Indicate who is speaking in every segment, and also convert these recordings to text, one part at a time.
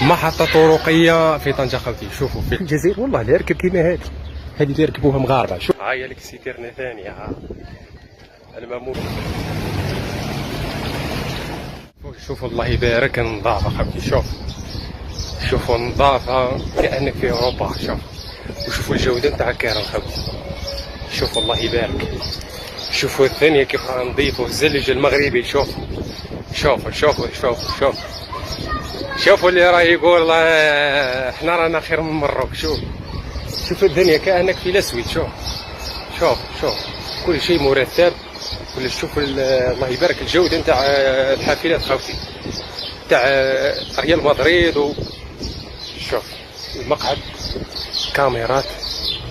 Speaker 1: محطة طرقية في طنجة خوتي. شوفوا في الجزائر والله لا يركب كيما هذه اللي يركبوها مغاربة. شوف هاهي لك سيتيرنا ثانية. ها المامون. شوفوا الله يبارك النظافة خوتي. شوفوا النظافة كأنك في أوروبا. وشوفوا الجودة نتاع الكهرباء خوتي. شوفوا الله يبارك. شوفوا الثانية كيف رانا نضيفوا الزلج المغربي. شوفوا اللي راه يقول احنا رانا خير من مروك. شوف الدنيا كأنك في الأسود. شوف كل شيء مرتب. شوف الله يبارك الجودة نتاع الحافلات خوتي تاع ريال مدريد. شوف المقعد، كاميرات،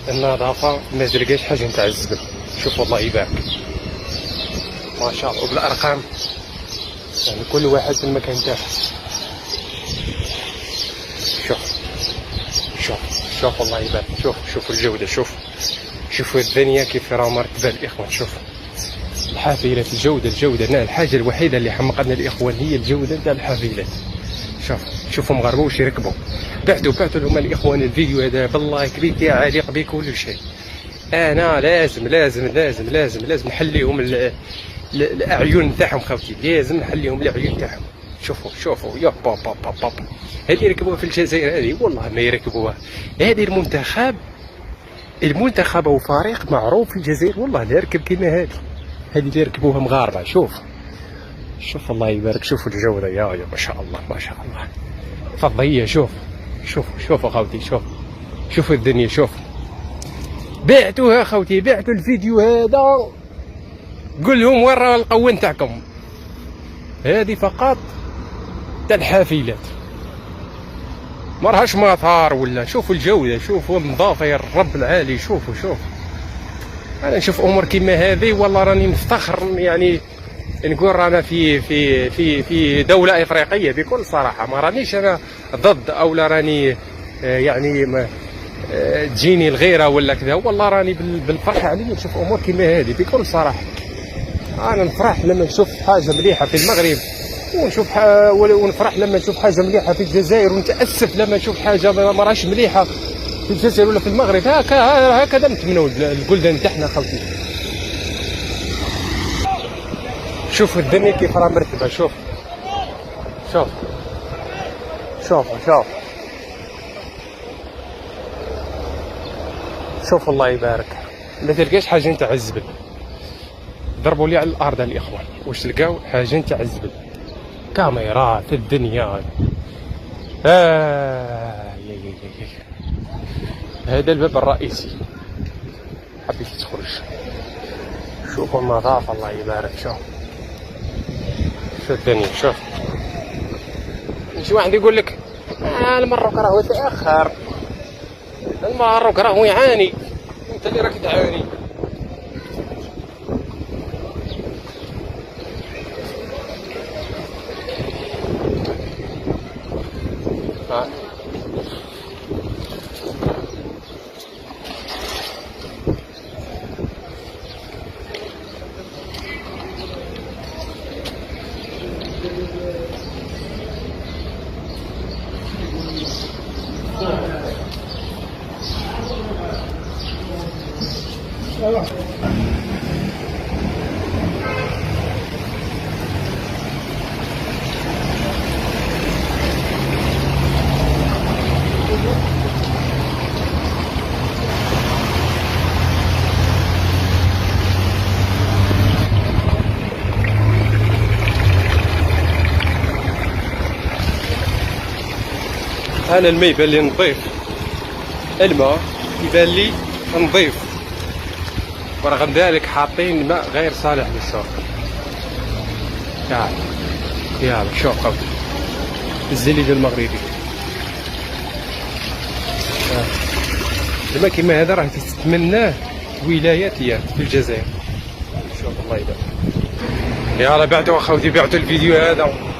Speaker 1: النظافة، ما تلقاش حاجة نتاع الزبل. شوف الله يبارك ما شاء الله. وبالأرقام يعني كل واحد في المكان تاعه. شوف الله يبارك. شوف الجودة. شوفوا الدنيا كيف راه مرتبة الإخوان. شوف الحافلات، الجودة الحاجة الوحيدة اللي حمقتنا الإخوان هي الجودة نتاع الحافلات. شوفوا مغاربة واش يركبوا. بعتوا لهم الإخوان الفيديو هذا باللايك بك عالق بكل شيء. أنا لازم نحليهم الأعين نتاعهم خوتي. لازم نحليهم الأعين تاعهم. شوفوا يا بابا هذه يركبوها في الجزائر. هذه والله ما يركبوها. هذه المنتخب وفريق معروف في الجزائر والله لا يركب كيما هذه اللي يركبوها مغاربة. شوف الله يبارك. شوفوا الجودة يا ما شاء الله فضية. شوفوا خوتي. شوفوا الدنيا. بعتوها خوتي. بعتوا الفيديو هذا. قول لهم وين راه القوة نتاعكم. هذه فقط تاع الحافلات ما راهاش مطار ولا. شوفوا الجودة. شوفوا النظافة يا الرب العالي. شوفوا انا نشوف امور كيما هذه والله راني نفتخر. يعني نقول رانا في دولة افريقية بكل صراحة. ما رانيش انا ضد او لا راني يعني ما تجيني الغيرة ولا كذا. والله راني بالفرحة علي نشوف امور كيما هذه بكل صراحة. انا نفرح لما نشوف حاجة مليحة في المغرب ونفرح لما نشوف حاجة مليحة في الجزائر، ونتأسف لما نشوف حاجة ما راهش مليحة في الجزائر ولا في المغرب. هكذا نتمنوا البلدان تاعنا خوتي. شوفوا الدنيا كيف راه مرتبة. شوف الله يبارك. ما تلقاش حاجة نتاع الزبل. ضربوا لي على الأرض الإخوان واش تلقاو حاجة نتاع الزبل. كاميرات الدنيا. هذا الباب الرئيسي حبيت تخرج. شوفوا النظافة الله يبارك. شوف الدنيا. شي واحد يقول لك المروك راهو يتأخر، المروك راهو يعاني. انت اللي راك تعاني. انا الماء يبان لي نظيف. الماء يبان لي نظيف، ورغم ذلك حاطين ماء غير صالح للشرب. يلا شوف الزليج المغربي. الماء كيما هذا راه تتمناه ولايات في الجزائر. شوف الله يبارك. يلا بعتوا اخوتي، بعتوا الفيديو هذا.